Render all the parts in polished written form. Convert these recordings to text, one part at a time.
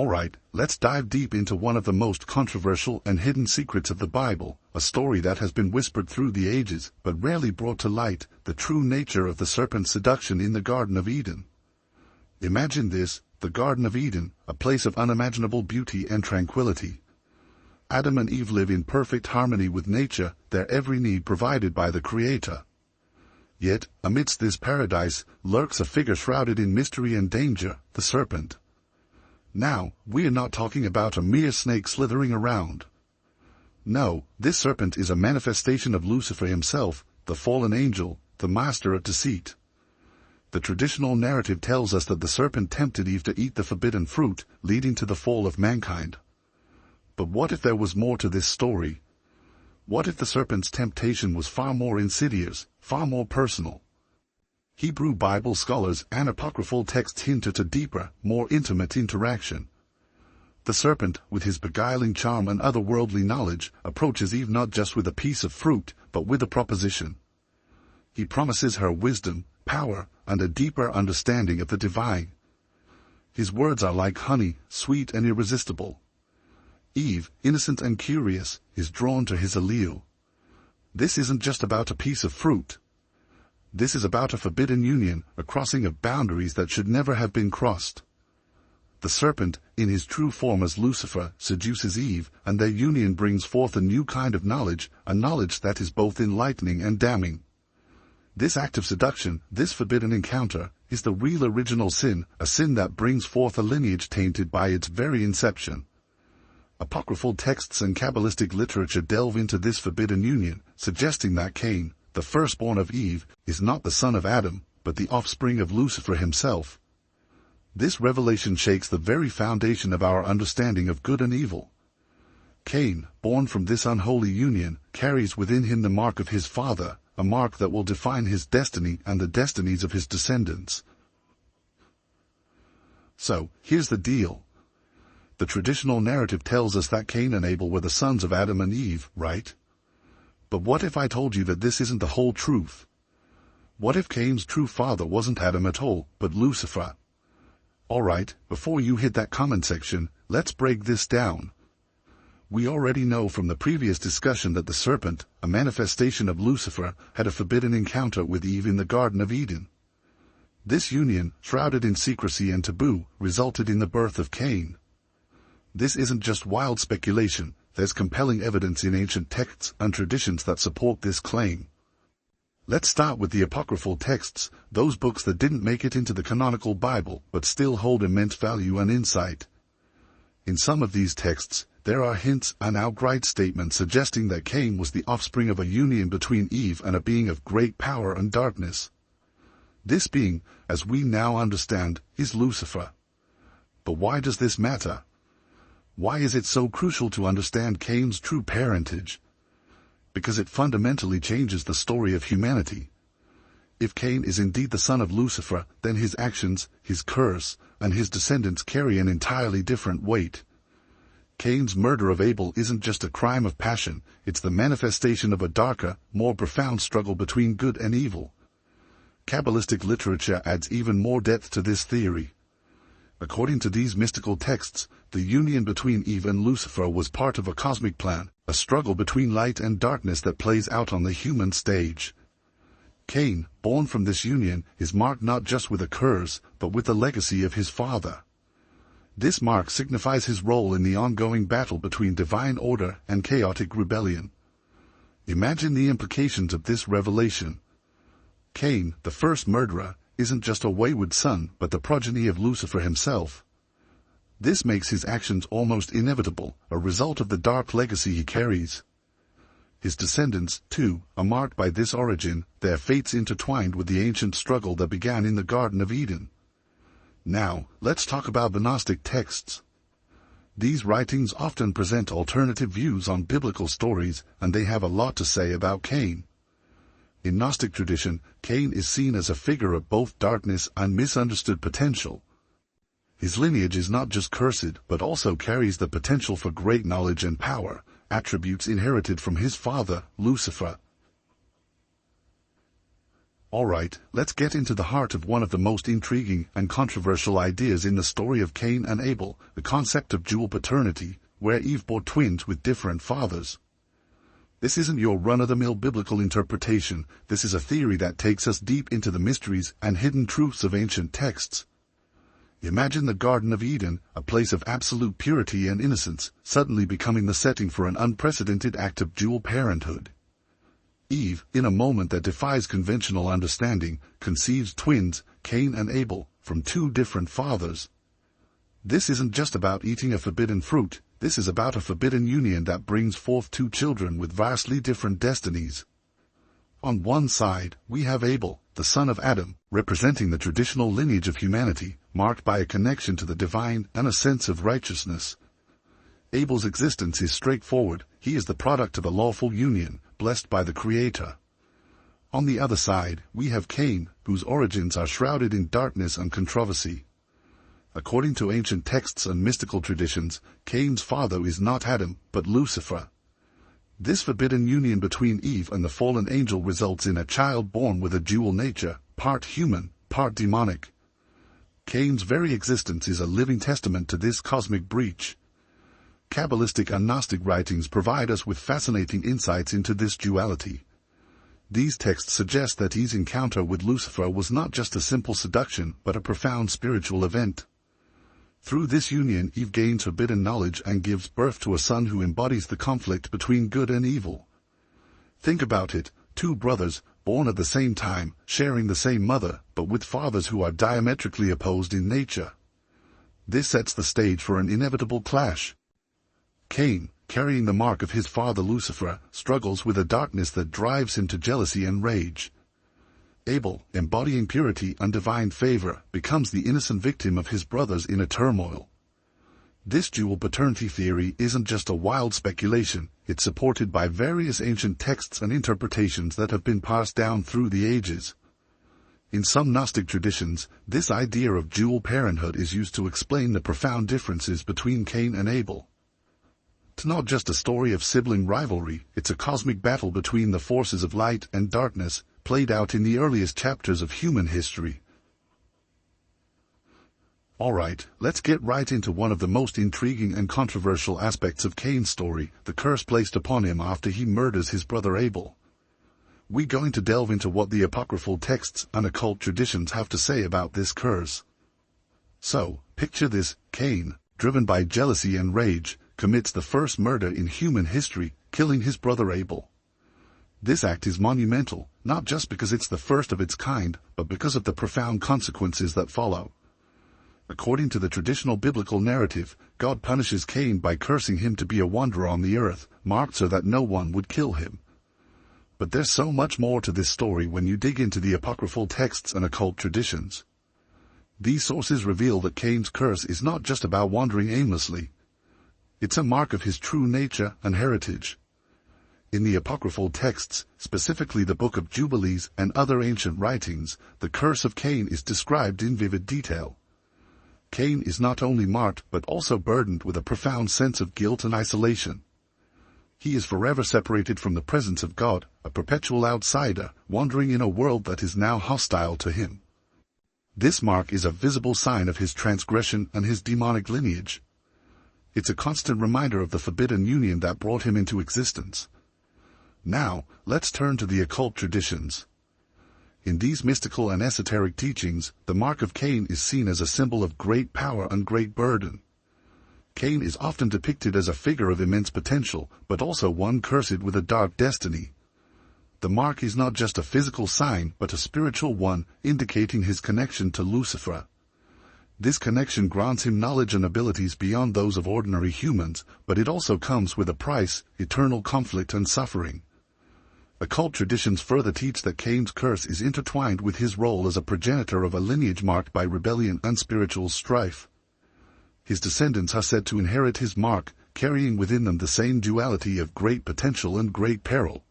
Alright, let's dive deep into one of the most controversial and hidden secrets of the Bible, a story that has been whispered through the ages, but rarely brought to light, the true nature of the serpent's seduction in the Garden of Eden. Imagine this, the Garden of Eden, a place of unimaginable beauty and tranquility. Adam and Eve live in perfect harmony with nature, their every need provided by the Creator. Yet, amidst this paradise, lurks a figure shrouded in mystery and danger, the serpent. Now, we are not talking about a mere snake slithering around. No, this serpent is a manifestation of Lucifer himself, the fallen angel, the master of deceit. The traditional narrative tells us that the serpent tempted Eve to eat the forbidden fruit, leading to the fall of mankind. But what if there was more to this story? What if the serpent's temptation was far more insidious, far more personal? Hebrew Bible scholars and apocryphal texts hint at a deeper, more intimate interaction. The serpent, with his beguiling charm and otherworldly knowledge, approaches Eve not just with a piece of fruit, but with a proposition. He promises her wisdom, power, and a deeper understanding of the divine. His words are like honey, sweet and irresistible. Eve, innocent and curious, is drawn to his allure. This isn't just about a piece of fruit. This is about a forbidden union, a crossing of boundaries that should never have been crossed. The serpent, in his true form as Lucifer, seduces Eve, and their union brings forth a new kind of knowledge, a knowledge that is both enlightening and damning. This act of seduction, this forbidden encounter, is the real original sin, a sin that brings forth a lineage tainted by its very inception. Apocryphal texts and Cabalistic literature delve into this forbidden union, suggesting that Cain, the firstborn of Eve, is not the son of Adam, but the offspring of Lucifer himself. This revelation shakes the very foundation of our understanding of good and evil. Cain, born from this unholy union, carries within him the mark of his father, a mark that will define his destiny and the destinies of his descendants. So, here's the deal. The traditional narrative tells us that Cain and Abel were the sons of Adam and Eve, right? But what if I told you that this isn't the whole truth? What if Cain's true father wasn't Adam at all, but Lucifer? Alright, before you hit that comment section, let's break this down. We already know from the previous discussion that the serpent, a manifestation of Lucifer, had a forbidden encounter with Eve in the Garden of Eden. This union, shrouded in secrecy and taboo, resulted in the birth of Cain. This isn't just wild speculation. There's compelling evidence in ancient texts and traditions that support this claim. Let's start with the apocryphal texts, those books that didn't make it into the canonical Bible but still hold immense value and insight. In some of these texts, there are hints and outright statements suggesting that Cain was the offspring of a union between Eve and a being of great power and darkness. This being, as we now understand, is Lucifer. But why does this matter? Why is it so crucial to understand Cain's true parentage? Because it fundamentally changes the story of humanity. If Cain is indeed the son of Lucifer, then his actions, his curse, and his descendants carry an entirely different weight. Cain's murder of Abel isn't just a crime of passion, it's the manifestation of a darker, more profound struggle between good and evil. Cabalistic literature adds even more depth to this theory. According to these mystical texts, the union between Eve and Lucifer was part of a cosmic plan, a struggle between light and darkness that plays out on the human stage. Cain, born from this union, is marked not just with a curse, but with the legacy of his father. This mark signifies his role in the ongoing battle between divine order and chaotic rebellion. Imagine the implications of this revelation. Cain, the first murderer, isn't just a wayward son, but the progeny of Lucifer himself. This makes his actions almost inevitable, a result of the dark legacy he carries. His descendants, too, are marked by this origin, their fates intertwined with the ancient struggle that began in the Garden of Eden. Now, let's talk about the Gnostic texts. These writings often present alternative views on biblical stories, and they have a lot to say about Cain. In Gnostic tradition, Cain is seen as a figure of both darkness and misunderstood potential. His lineage is not just cursed, but also carries the potential for great knowledge and power, attributes inherited from his father, Lucifer. Alright, let's get into the heart of one of the most intriguing and controversial ideas in the story of Cain and Abel, the concept of dual paternity, where Eve bore twins with different fathers. This isn't your run-of-the-mill biblical interpretation. This is a theory that takes us deep into the mysteries and hidden truths of ancient texts. Imagine the Garden of Eden, a place of absolute purity and innocence, suddenly becoming the setting for an unprecedented act of dual parenthood. Eve, in a moment that defies conventional understanding, conceives twins, Cain and Abel, from two different fathers. This isn't just about eating a forbidden fruit. This is about a forbidden union that brings forth two children with vastly different destinies. On one side, we have Abel, the son of Adam, representing the traditional lineage of humanity, marked by a connection to the divine and a sense of righteousness. Abel's existence is straightforward. He is the product of a lawful union, blessed by the Creator. On the other side, we have Cain, whose origins are shrouded in darkness and controversy. According to ancient texts and mystical traditions, Cain's father is not Adam, but Lucifer. This forbidden union between Eve and the fallen angel results in a child born with a dual nature, part human, part demonic. Cain's very existence is a living testament to this cosmic breach. Cabalistic and Gnostic writings provide us with fascinating insights into this duality. These texts suggest that Eve's encounter with Lucifer was not just a simple seduction but a profound spiritual event. Through this union, Eve gains forbidden knowledge and gives birth to a son who embodies the conflict between good and evil. Think about it, two brothers, born at the same time, sharing the same mother, but with fathers who are diametrically opposed in nature. This sets the stage for an inevitable clash. Cain, carrying the mark of his father Lucifer, struggles with a darkness that drives him to jealousy and rage. Abel, embodying purity and divine favor, becomes the innocent victim of his brother's inner turmoil. This dual paternity theory isn't just a wild speculation. It's supported by various ancient texts and interpretations that have been passed down through the ages. In some Gnostic traditions, this idea of dual parenthood is used to explain the profound differences between Cain and Abel. It's not just a story of sibling rivalry, it's a cosmic battle between the forces of light and darkness, played out in the earliest chapters of human history. Alright, let's get right into one of the most intriguing and controversial aspects of Cain's story, the curse placed upon him after he murders his brother Abel. We're going to delve into what the apocryphal texts and occult traditions have to say about this curse. So, picture this: Cain, driven by jealousy and rage, commits the first murder in human history, killing his brother Abel. This act is monumental, not just because it's the first of its kind, but because of the profound consequences that follow. According to the traditional biblical narrative, God punishes Cain by cursing him to be a wanderer on the earth, marked so that no one would kill him. But there's so much more to this story when you dig into the apocryphal texts and occult traditions. These sources reveal that Cain's curse is not just about wandering aimlessly. It's a mark of his true nature and heritage. In the apocryphal texts, specifically the Book of Jubilees and other ancient writings, the curse of Cain is described in vivid detail. Cain is not only marked but also burdened with a profound sense of guilt and isolation. He is forever separated from the presence of God, a perpetual outsider, wandering in a world that is now hostile to him. This mark is a visible sign of his transgression and his demonic lineage. It's a constant reminder of the forbidden union that brought him into existence. Now, let's turn to the occult traditions. In these mystical and esoteric teachings, the mark of Cain is seen as a symbol of great power and great burden. Cain is often depicted as a figure of immense potential, but also one cursed with a dark destiny. The mark is not just a physical sign, but a spiritual one, indicating his connection to Lucifer. This connection grants him knowledge and abilities beyond those of ordinary humans, but it also comes with a price: eternal conflict and suffering. Occult traditions further teach that Cain's curse is intertwined with his role as a progenitor of a lineage marked by rebellion and spiritual strife. His descendants are said to inherit his mark, carrying within them the same duality of great potential and great peril.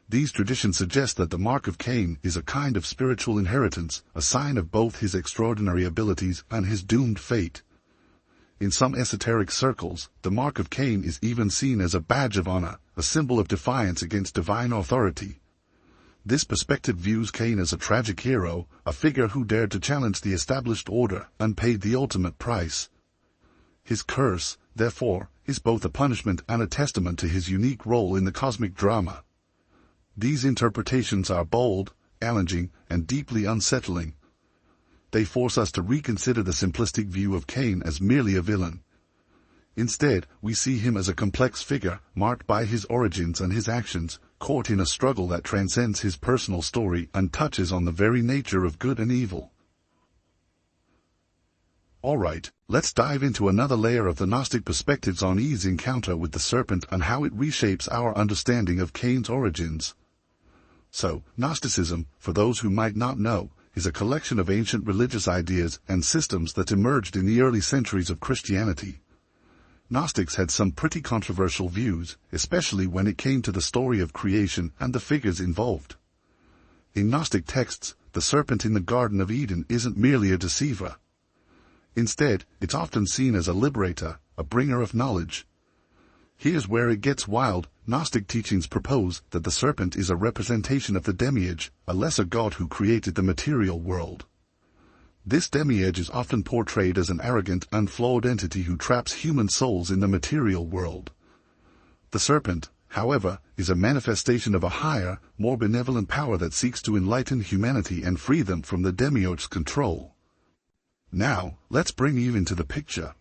These traditions suggest that the mark of Cain is a kind of spiritual inheritance, a sign of both his extraordinary abilities and his doomed fate. In some esoteric circles, the mark of Cain is even seen as a badge of honor, a symbol of defiance against divine authority. This perspective views Cain as a tragic hero, a figure who dared to challenge the established order and paid the ultimate price. His curse, therefore, is both a punishment and a testament to his unique role in the cosmic drama. These interpretations are bold, challenging, and deeply unsettling. They force us to reconsider the simplistic view of Cain as merely a villain. Instead, we see him as a complex figure, marked by his origins and his actions, caught in a struggle that transcends his personal story and touches on the very nature of good and evil. Alright, let's dive into another layer of the Gnostic perspectives on Eve's encounter with the serpent and how it reshapes our understanding of Cain's origins. So, Gnosticism, for those who might not know, is a collection of ancient religious ideas and systems that emerged in the early centuries of Christianity. Gnostics had some pretty controversial views, especially when it came to the story of creation and the figures involved. In Gnostic texts, the serpent in the Garden of Eden isn't merely a deceiver. Instead, it's often seen as a liberator, a bringer of knowledge. Here's where it gets wild. Gnostic teachings propose that the serpent is a representation of the demiurge, a lesser god who created the material world. This demiurge is often portrayed as an arrogant and flawed entity who traps human souls in the material world. The serpent, however, is a manifestation of a higher, more benevolent power that seeks to enlighten humanity and free them from the demiurge's control. Now, let's bring Eve into the picture.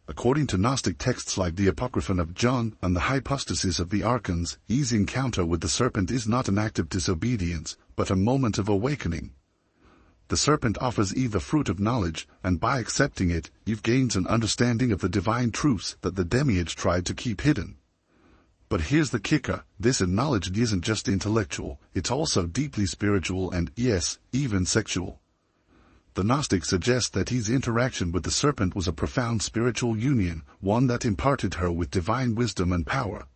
According to Gnostic texts like the Apocryphal of John and the hypostasis of the archons, Eve's encounter with the serpent is not an act of disobedience, but a moment of awakening. The serpent offers Eve the fruit of knowledge, and by accepting it, Eve gains an understanding of the divine truths that the demiurge tried to keep hidden. But here's the kicker: this knowledge isn't just intellectual, it's also deeply spiritual and, yes, even sexual. The Gnostics suggest that Eve's interaction with the serpent was a profound spiritual union, one that imparted her with divine wisdom and power.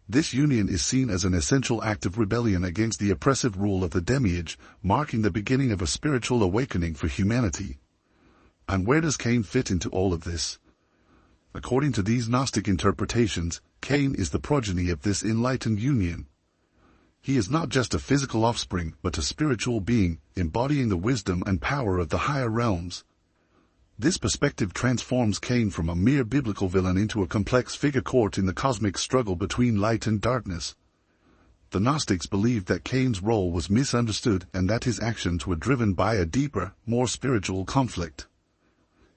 This union is seen as an essential act of rebellion against the oppressive rule of the demiurge, marking the beginning of a spiritual awakening for humanity. And where does Cain fit into all of this? According to these Gnostic interpretations, Cain is the progeny of this enlightened union. He is not just a physical offspring, but a spiritual being, embodying the wisdom and power of the higher realms. This perspective transforms Cain from a mere biblical villain into a complex figure caught in the cosmic struggle between light and darkness. The Gnostics believed that Cain's role was misunderstood and that his actions were driven by a deeper, more spiritual conflict.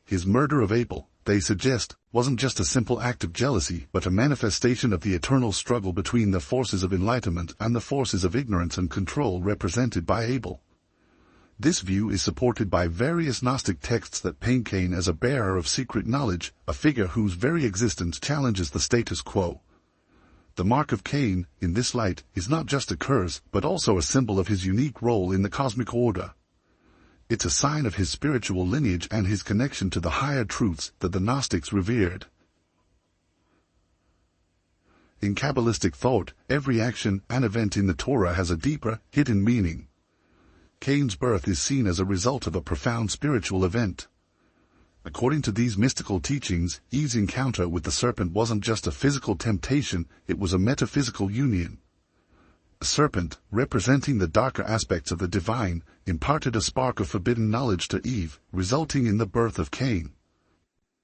His murder of Abel, they suggest, wasn't just a simple act of jealousy, but a manifestation of the eternal struggle between the forces of enlightenment and the forces of ignorance and control represented by Abel. This view is supported by various Gnostic texts that paint Cain as a bearer of secret knowledge, a figure whose very existence challenges the status quo. The mark of Cain, in this light, is not just a curse, but also a symbol of his unique role in the cosmic order. It's a sign of his spiritual lineage and his connection to the higher truths that the Gnostics revered. In Cabalistic thought, every action and event in the Torah has a deeper, hidden meaning. Cain's birth is seen as a result of a profound spiritual event. According to these mystical teachings, Eve's encounter with the serpent wasn't just a physical temptation, it was a metaphysical union. The serpent, representing the darker aspects of the divine, imparted a spark of forbidden knowledge to Eve, resulting in the birth of Cain.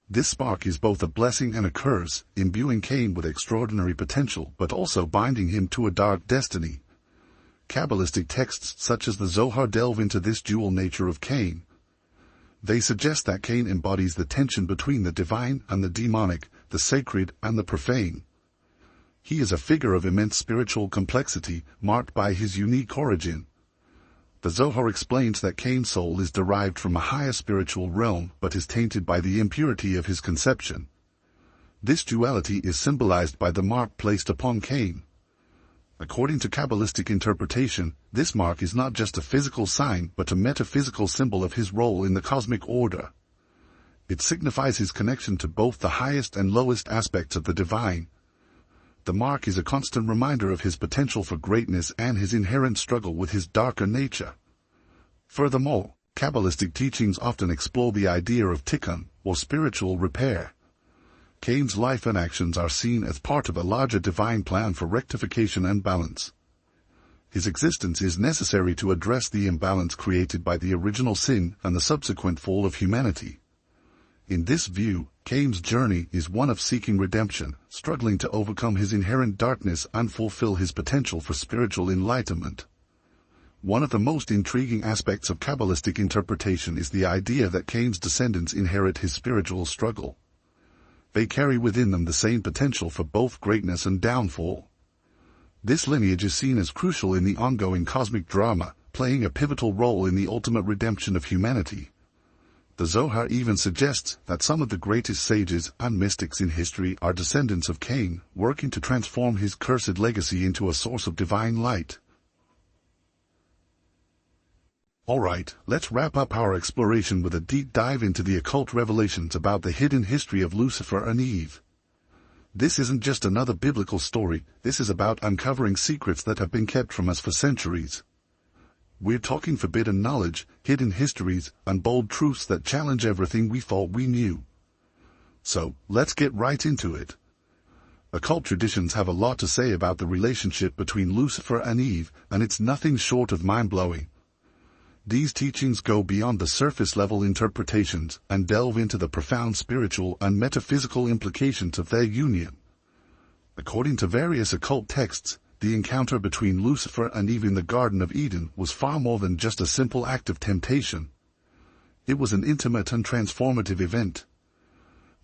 This spark is both a blessing and a curse, imbuing Cain with extraordinary potential but also binding him to a dark destiny. Cabalistic texts such as the Zohar delve into this dual nature of Cain. They suggest that Cain embodies the tension between the divine and the demonic, the sacred and the profane. He is a figure of immense spiritual complexity, marked by his unique origin. The Zohar explains that Cain's soul is derived from a higher spiritual realm but is tainted by the impurity of his conception. This duality is symbolized by the mark placed upon Cain. According to Cabalistic interpretation, this mark is not just a physical sign but a metaphysical symbol of his role in the cosmic order. It signifies his connection to both the highest and lowest aspects of the divine. The mark is a constant reminder of his potential for greatness and his inherent struggle with his darker nature. Furthermore, Cabalistic teachings often explore the idea of tikkun, or spiritual repair. Cain's life and actions are seen as part of a larger divine plan for rectification and balance. His existence is necessary to address the imbalance created by the original sin and the subsequent fall of humanity. In this view, Cain's journey is one of seeking redemption, struggling to overcome his inherent darkness and fulfill his potential for spiritual enlightenment. One of the most intriguing aspects of Cabalistic interpretation is the idea that Cain's descendants inherit his spiritual struggle. They carry within them the same potential for both greatness and downfall. This lineage is seen as crucial in the ongoing cosmic drama, playing a pivotal role in the ultimate redemption of humanity. The Zohar even suggests that some of the greatest sages and mystics in history are descendants of Cain, working to transform his cursed legacy into a source of divine light. Alright, let's wrap up our exploration with a deep dive into the occult revelations about the hidden history of Lucifer and Eve. This isn't just another biblical story, this is about uncovering secrets that have been kept from us for centuries. We're talking forbidden knowledge, hidden histories, and bold truths that challenge everything we thought we knew. So, let's get right into it. Occult traditions have a lot to say about the relationship between Lucifer and Eve, and it's nothing short of mind-blowing. These teachings go beyond the surface-level interpretations and delve into the profound spiritual and metaphysical implications of their union. According to various occult texts, the encounter between Lucifer and Eve in the Garden of Eden was far more than just a simple act of temptation. It was an intimate and transformative event.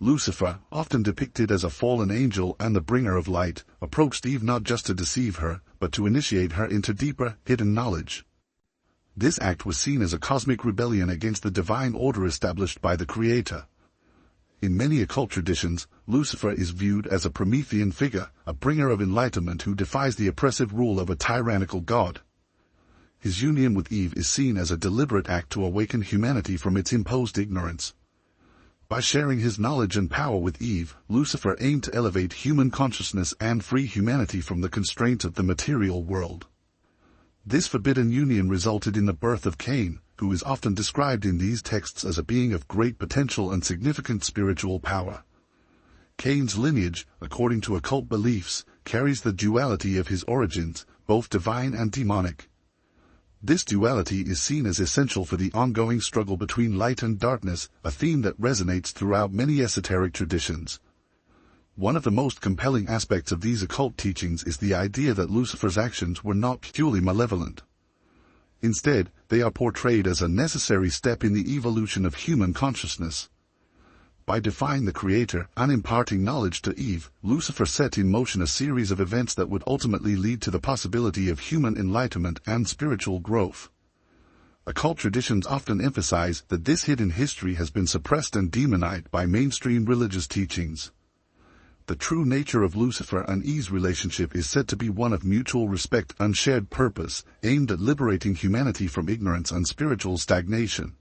Lucifer, often depicted as a fallen angel and the bringer of light, approached Eve not just to deceive her, but to initiate her into deeper, hidden knowledge. This act was seen as a cosmic rebellion against the divine order established by the Creator. In many occult traditions, Lucifer is viewed as a Promethean figure, a bringer of enlightenment who defies the oppressive rule of a tyrannical god. His union with Eve is seen as a deliberate act to awaken humanity from its imposed ignorance. By sharing his knowledge and power with Eve, Lucifer aimed to elevate human consciousness and free humanity from the constraints of the material world. This forbidden union resulted in the birth of Cain, who is often described in these texts as a being of great potential and significant spiritual power. Cain's lineage, according to occult beliefs, carries the duality of his origins, both divine and demonic. This duality is seen as essential for the ongoing struggle between light and darkness, a theme that resonates throughout many esoteric traditions. One of the most compelling aspects of these occult teachings is the idea that Lucifer's actions were not purely malevolent. Instead, they are portrayed as a necessary step in the evolution of human consciousness. By defying the Creator and imparting knowledge to Eve, Lucifer set in motion a series of events that would ultimately lead to the possibility of human enlightenment and spiritual growth. Occult traditions often emphasize that this hidden history has been suppressed and demonized by mainstream religious teachings. The true nature of Lucifer and Eve's relationship is said to be one of mutual respect and shared purpose, aimed at liberating humanity from ignorance and spiritual stagnation.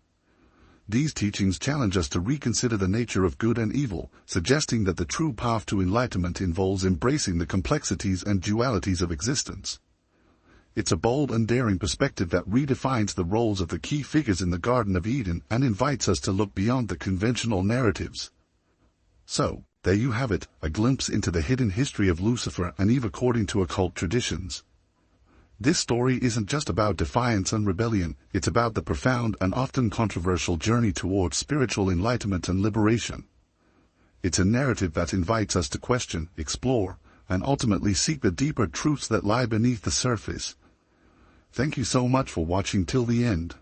These teachings challenge us to reconsider the nature of good and evil, suggesting that the true path to enlightenment involves embracing the complexities and dualities of existence. It's a bold and daring perspective that redefines the roles of the key figures in the Garden of Eden and invites us to look beyond the conventional narratives. So, there you have it, a glimpse into the hidden history of Lucifer and Eve according to occult traditions. This story isn't just about defiance and rebellion, it's about the profound and often controversial journey towards spiritual enlightenment and liberation. It's a narrative that invites us to question, explore, and ultimately seek the deeper truths that lie beneath the surface. Thank you so much for watching till the end.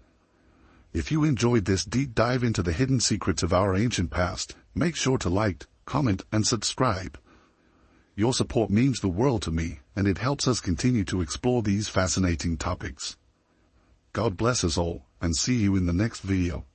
If you enjoyed this deep dive into the hidden secrets of our ancient past, make sure to like, comment, and subscribe. Your support means the world to me, and it helps us continue to explore these fascinating topics. God bless us all, and see you in the next video.